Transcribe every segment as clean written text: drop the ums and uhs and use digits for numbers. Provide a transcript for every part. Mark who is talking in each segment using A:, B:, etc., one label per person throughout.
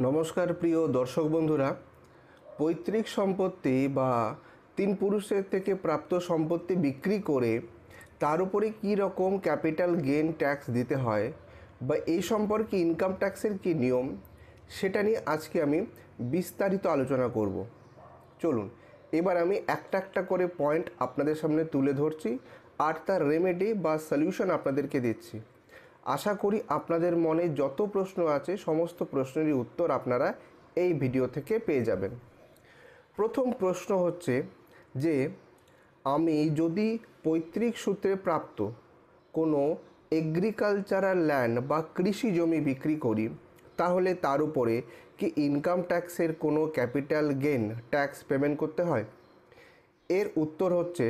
A: নমস্কার প্রিয় দর্শক বন্ধুরা। পৈতৃক সম্পত্তি বা তিন পুরুষের থেকে প্রাপ্ত সম্পত্তি বিক্রি করে তার উপরে কী রকম ক্যাপিটাল গেন ট্যাক্স দিতে হয় বা এই সম্পর্কে ইনকাম ট্যাক্সের কী নিয়ম, সেটা নিয়ে আজকে আমি বিস্তারিত আলোচনা করব। চলুন এবার আমি একটা একটা করে পয়েন্ট আপনাদের সামনে তুলে ধরছি আর তার রেমেডি বা সলিউশন আপনাদেরকে দিচ্ছি। আশা করি আপনাদের মনে যত প্রশ্ন আছে সমস্ত প্রশ্নেরই উত্তর আপনারা এই ভিডিও থেকে পেয়ে যাবেন। প্রথম প্রশ্ন হচ্ছে যে আমি যদি পৈতৃক সূত্রে প্রাপ্ত কোনো এগ্রিকালচারাল ল্যান্ড বা কৃষি জমি বিক্রি করি তাহলে তার উপরে কি ইনকাম ট্যাক্সের কোনো ক্যাপিটাল গেন ট্যাক্স পেমেন্ট করতে হয়? এর উত্তর হচ্ছে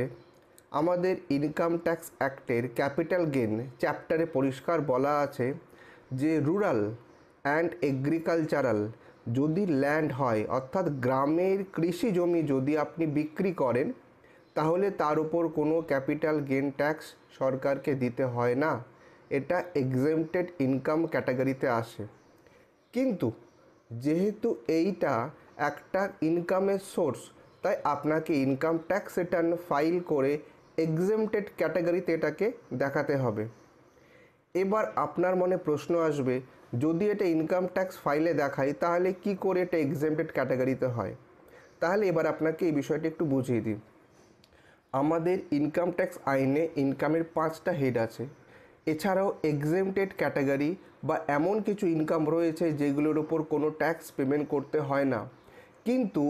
A: আমাদের ইনকাম ট্যাক্স অ্যাক্টের ক্যাপিটাল গেন চ্যাপ্টারে পরিষ্কার বলা আছে যে রুরাল অ্যান্ড এগ্রিকালচারাল যদি ল্যান্ড হয়, অর্থাৎ গ্রামের কৃষি জমি যদি আপনি বিক্রি করেন তাহলে তার উপর কোনো ক্যাপিটাল গেন ট্যাক্স সরকারকে দিতে হয় না। এটা এক্সেম্পটেড ইনকাম ক্যাটাগরিতে আসে। কিন্তু যেহেতু এইটা একটা ইনকামের সোর্স, তাই আপনাকে ইনকাম ট্যাক্স রিটার্ন ফাইল করে এক্সেম্পটেড ক্যাটাগরিতে এটাকে দেখাতে হবে। এবার আপনার মনে প্রশ্ন আসবে, যদি এটা ইনকাম ট্যাক্স ফাইলে দেখাই তাহলে কি করে এটা এক্সেম্পটেড ক্যাটাগরিতে হয়? তাহলে এবার আপনাকে এই বিষয়টা একটু বুঝিয়ে দিই। আমাদের ইনকাম ট্যাক্স আইনে ইনকামের 5টা হেড আছে। এছাড়াও এক্সেম্পটেড ক্যাটাগরি বা এমন কিছু ইনকাম রয়েছে যেগুলোর ওপর কোনো ট্যাক্স পেমেন্ট করতে হয় না। কিন্তু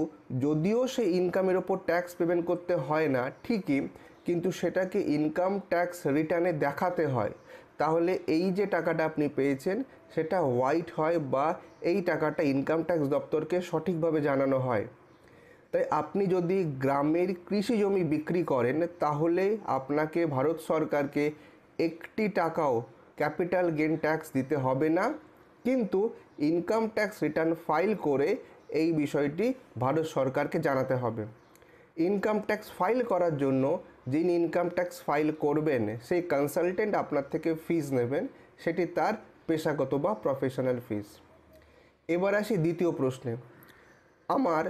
A: যদিও সেই ইনকামের ওপর ট্যাক্স পেমেন্ট করতে হয় না ঠিকই, কিন্তু সেটাকে ইনকাম ট্যাক্স রিটার্নে দেখাতে হয়। তাহলে এই যে টাকাটা আপনি পেয়েছেন সেটা হোয়াইট হয় বা এই টাকাটা ইনকাম ট্যাক্স দপ্তরকে সঠিকভাবে জানানো হয়। তাই আপনি যদি গ্রামের কৃষি জমি বিক্রি করেন তাহলে আপনাকে ভারত সরকারকে একটি টাকাও ক্যাপিটাল গেন ট্যাক্স দিতে হবে না। কিন্তু ইনকাম ট্যাক্স রিটার্ন ফাইল করে এই বিষয়টি ভারত সরকারকে জানাতে হবে। ইনকাম ট্যাক্স ফাইল করার জন্য যিনি ইনকাম ট্যাক্স ফাইল করবেন সেই কনসালটেন্ট আপনার থেকে ফিস নেবেন, সেটি তার পেশাগত বা প্রফেশনাল ফিস। এবার আসি দ্বিতীয় প্রশ্নে। আমার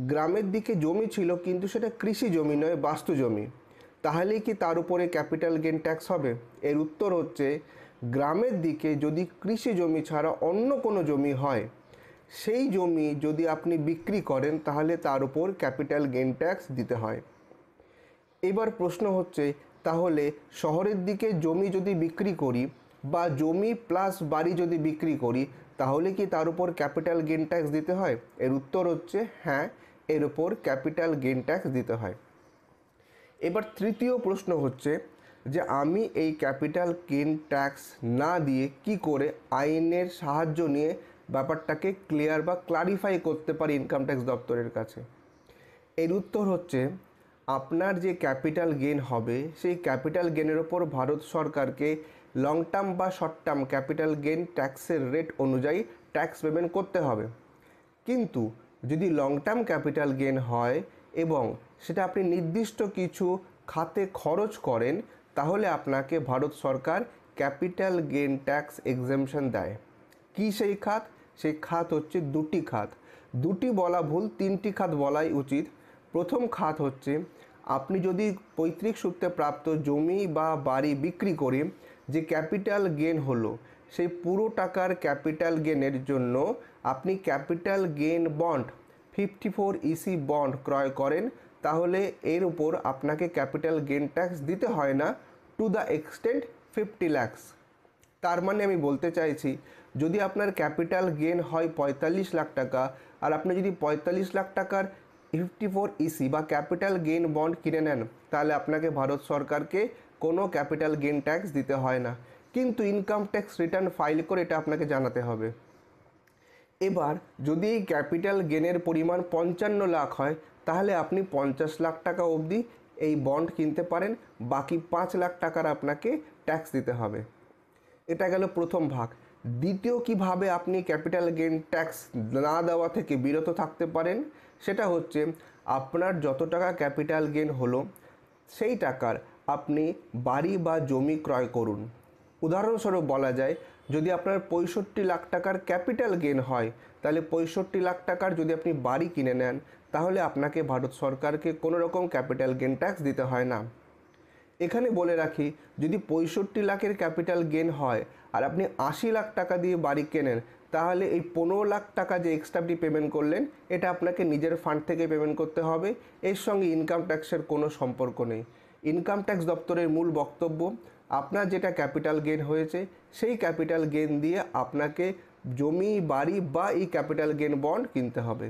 A: গ্রামের দিকে জমি ছিল কিন্তু সেটা কৃষি জমি নয়, বাস্তু জমি, তাহলেই কি তার উপরে ক্যাপিটাল গেন ট্যাক্স হবে? এর উত্তর হচ্ছে গ্রামের দিকে যদি কৃষি জমি ছাড়া অন্য কোনো জমি হয়, সেই জমি যদি আপনি বিক্রি করেন তাহলে তার উপর ক্যাপিটাল গেন ট্যাক্স দিতে হয়। এবার প্রশ্ন হচ্ছে তাহলে শহরের দিকে জমি যদি বিক্রি করি বা জমি প্লাস বাড়ি যদি বিক্রি করি তাহলে কি তার উপর ক্যাপিটাল গেন ট্যাক্স দিতে হয়? এর উত্তর হচ্ছে হ্যাঁ, এর উপর ক্যাপিটাল গেন ট্যাক্স দিতে হয়। এবার তৃতীয় প্রশ্ন হচ্ছে যে আমি এই ক্যাপিটাল গেন ট্যাক্স না দিয়ে কি করে আইনের সাহায্য নিয়ে ব্যাপারটাকে ক্লিয়ার বা ক্লারিফাই করতে পারি ইনকাম ট্যাক্স দপ্তরের কাছে? এর উত্তর হচ্ছে আপনার যে ক্যাপিটাল গেন হবে সেই ক্যাপিটাল গেনের ওপর ভারত সরকারকে লং টার্ম বা শর্ট টার্ম ক্যাপিটাল গেন ট্যাক্সের রেট অনুযায়ী ট্যাক্স পেমেন্ট করতে হবে। কিন্তু যদি লং টার্ম ক্যাপিটাল গেন হয় এবং সেটা আপনি নির্দিষ্ট কিছু খাতে খরচ করেন তাহলে আপনাকে ভারত সরকার ক্যাপিটাল গেন ট্যাক্স এক্সেমশন দেয়। কি সেই খাত? সেই খাত হচ্ছে দুটি খাত। দুটি বলা ভুল, তিনটি খাত বলাই উচিত। প্রথম খাত হচ্ছে আপনি যদি পৈতৃক সূত্রে প্রাপ্ত জমি বা বাড়ি বিক্রি করে যে ক্যাপিটাল গেন হলো সেই পুরো টাকার ক্যাপিটাল গেনের জন্য আপনি capital gain bond 54 EC bond ক্রয় করেন, তাহলে এর উপর আপনাকে ক্যাপিটাল গেন ট্যাক্স দিতে হয় না টু দ্য এক্সটেন্ট 50 লাখস। তার মানে আমি বলতে চাইছি যদি আপনার ক্যাপিটাল গেন হয় 45 লাখ টাকা আর আপনি যদি 45 লাখ টাকার 54 ইসি বা ক্যাপিটাল গেন বন্ড কিনে নেন তাহলে আপনাকে ভারত সরকারকে কোনো ক্যাপিটাল গেন ট্যাক্স দিতে হয় না। কিন্তু ইনকাম ট্যাক্স রিটার্ন ফাইল করে এটা আপনাকে জানাতে হবে। এবার যদি এই ক্যাপিটাল গেনের পরিমাণ 55 লাখ হয় তাহলে আপনি 50 লাখ টাকা অবধি এই বন্ড কিনতে পারেন, বাকি 5 লাখ টাকার আপনাকে ট্যাক্স দিতে হবে। এটা গেল প্রথম ভাগ। দ্বিতীয় কিভাবে আপনি ক্যাপিটাল গেন ট্যাক্স না দেওয়া থেকে বিরত থাকতে পারেন সেটা হচ্ছে আপনার যত টাকা ক্যাপিটাল গেন হলো সেই টাকার আপনি বাড়ি বা জমি ক্রয় করুন। উদাহরণস্বরূপ বলা যায় যদি আপনার 65 লাখ টাকার ক্যাপিটাল গেন হয়, তাহলে 65 লাখ টাকার যদি আপনি বাড়ি কিনে নেন, তাহলে আপনাকে ভারত সরকারকে কোনো রকম ক্যাপিটাল গেন ট্যাক্স দিতে হয় না। এখানে বলে রাখি, যদি 65 লাখের ক্যাপিটাল গেন হয় আর আপনি 80 লাখ টাকা দিয়ে বাড়ি কেনেন, তাহলে এই 15 লাখ টাকা যে এক্সট্রা আপনি পেমেন্ট করলেন, এটা আপনাকে নিজের ফান্ড থেকে পেমেন্ট করতে হবে। এর সঙ্গে ইনকাম ট্যাক্সের কোনো সম্পর্ক নেই। ইনকাম ট্যাক্স দপ্তরের মূল বক্তব্য, আপনার যেটা ক্যাপিটাল গেন হয়েছে সেই ক্যাপিটাল গেন দিয়ে আপনাকে জমি, বাড়ি বা এই ক্যাপিটাল গেন বন্ড কিনতে হবে।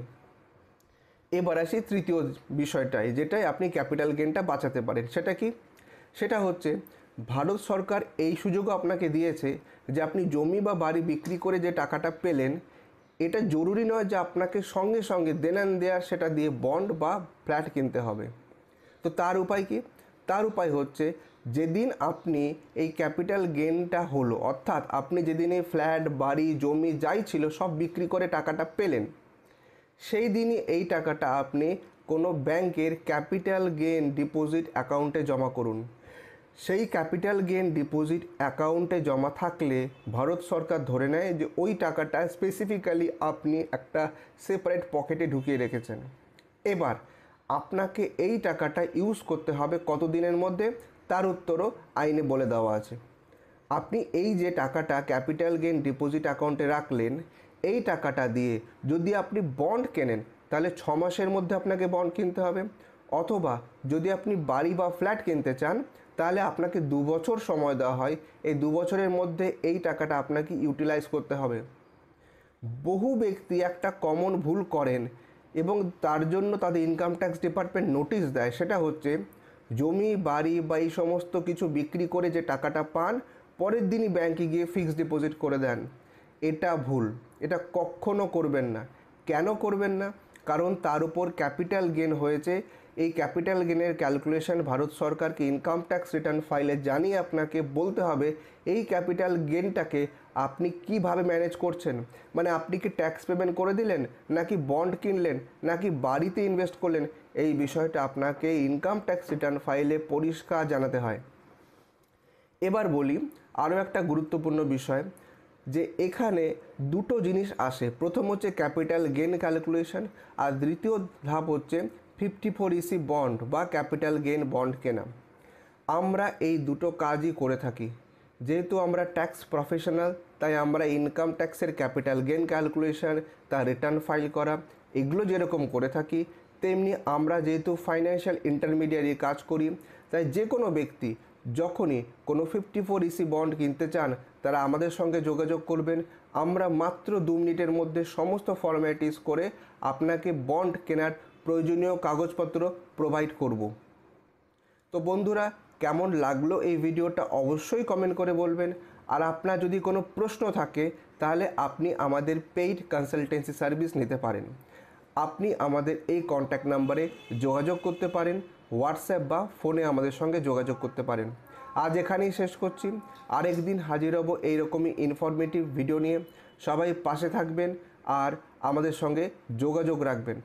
A: এবার আসি তৃতীয় বিষয়টায়, যেটাই আপনি ক্যাপিটাল গেনটা বাঁচাতে পারেন। সেটা কি? সেটা হচ্ছে ভারত সরকার এই সুযোগও আপনাকে দিয়েছে যে আপনি জমি বা বাড়ি বিক্রি করে যে টাকাটা পেলেন, এটা জরুরি নয় যে আপনাকে সঙ্গে সঙ্গে দেনান দেয়ার সেটা দিয়ে বন্ড বা ফ্ল্যাট কিনতে হবে। তো তার উপায় কি? তার উপায় হচ্ছে, যেদিন আপনি এই ক্যাপিটাল গেনটা হলো, অর্থাৎ আপনি যেদিন এই ফ্ল্যাট, বাড়ি, জমি যাই ছিল সব বিক্রি করে টাকাটা পেলেন, সেই দিনই এই টাকাটা আপনি কোনো ব্যাংকের ক্যাপিটাল গেন ডিপোজিট অ্যাকাউন্টে জমা করুন। সেই ক্যাপিটাল গেন ডিপোজিট অ্যাকাউন্টে জমা থাকলে ভারত সরকার ধরে নেয় যে ওই টাকাটা স্পেসিফিক্যালি আপনি একটা সেপারেট পকেটে ঢুকিয়ে রেখেছেন। এবার আপনাকে এই টাকাটা ইউজ করতে হবে কতদিনের মধ্যে, তার উত্তরও আইনে বলে দেওয়া আছে। আপনি এই যে টাকাটা ক্যাপিটাল গেন ডিপোজিট অ্যাকাউন্টে রাখলেন, এই টাকাটা দিয়ে যদি আপনি বন্ড কেনেন, তাহলে 6 মাসের মধ্যে আপনাকে বন্ড কিনতে হবে। অথবা যদি আপনি বাড়ি বা ফ্ল্যাট কিনতে চান, তাহলে আপনাকে 2 বছর সময় দেওয়া হয়। এই 2 বছরের মধ্যে এই টাকাটা আপনাকে ইউটিলাইজ করতে হবে। বহু ব্যক্তি একটা কমন ভুল করেন এবং তার জন্য তাদের ইনকাম ট্যাক্স ডিপার্টমেন্ট নোটিশ দেয়। সেটা হচ্ছে, জমি, বাড়ি বা এই সমস্ত কিছু বিক্রি করে যে টাকাটা পান, পরের দিনই ব্যাংকে গিয়ে ফিক্সড ডিপোজিট করে দেন। এটা ভুল, এটা কখনো করবেন না। কেন করবেন না? কারণ তার উপর ক্যাপিটাল গেন হয়েছে। এই ক্যাপিটাল গেনের ক্যালকুলেশন ভারত সরকারকে ইনকাম ট্যাক্স রিটার্ন ফাইলে জানিয়ে আপনাকে বলতে হবে এই ক্যাপিটাল গেনটাকে আপনি কিভাবে ম্যানেজ করছেন। মানে আপনি কি ট্যাক্স পেমেন্ট করে দিলেন, নাকি বন্ড কিনলেন, নাকি বাড়িতে ইনভেস্ট করলেন, এই বিষয়টা আপনাকে ইনকাম ট্যাক্স রিটার্ন ফাইলে পরিষ্কার জানাতে হয়। এবার বলি আরও একটা গুরুত্বপূর্ণ বিষয়, যে এখানে দুটো জিনিস আসে। প্রথম হচ্ছে ক্যাপিটাল গেন ক্যালকুলেশন, আর দ্বিতীয় ধাপ হচ্ছে 54EC বন্ড বা ক্যাপিটাল গেন বন্ড কেনা। আমরা এই দুটো কাজই করে থাকি। যেহেতু আমরা ট্যাক্স প্রফেশনাল, তাই আমরা ইনকাম ট্যাক্সের ক্যাপিটাল গেন ক্যালকুলেশন, তার রিটার্ন ফাইল করা, এগুলো যেরকম করে থাকি, তেমনি আমরা যেহেতু ফাইন্যান্সিয়াল ইন্টারমিডিয়ারি কাজ করি, তাই যে কোনো ব্যক্তি যখনই কোনো 54EC বন্ড কিনতে চান, তারা আমাদের সঙ্গে যোগাযোগ করবেন। আমরা মাত্র 2 মিনিটের মধ্যে সমস্ত ফর্ম্যালিটিস করে আপনাকে বন্ড কেনার প্রয়োজনীয় কাগজপত্র প্রোভাইড করব। তো বন্ধুরা, কেমন লাগলো এই ভিডিওটা অবশ্যই কমেন্ট করে বলবেন। আর আপনার যদি কোনো প্রশ্ন থাকে, তাহলে আপনি আমাদের পেইড কনসালটেন্সি সার্ভিস নিতে পারেন। আপনি আমাদের এই কন্ট্যাক্ট নাম্বারে যোগাযোগ করতে পারেন, হোয়াটসঅ্যাপ বা ফোনে আমাদের সঙ্গে যোগাযোগ করতে পারেন। আজ এখানেই শেষ করছি। আরেকদিন হাজির হব এইরকমই ইনফরমেটিভ ভিডিও নিয়ে। সবাই পাশে থাকবেন আর আমাদের সঙ্গে যোগাযোগ রাখবেন।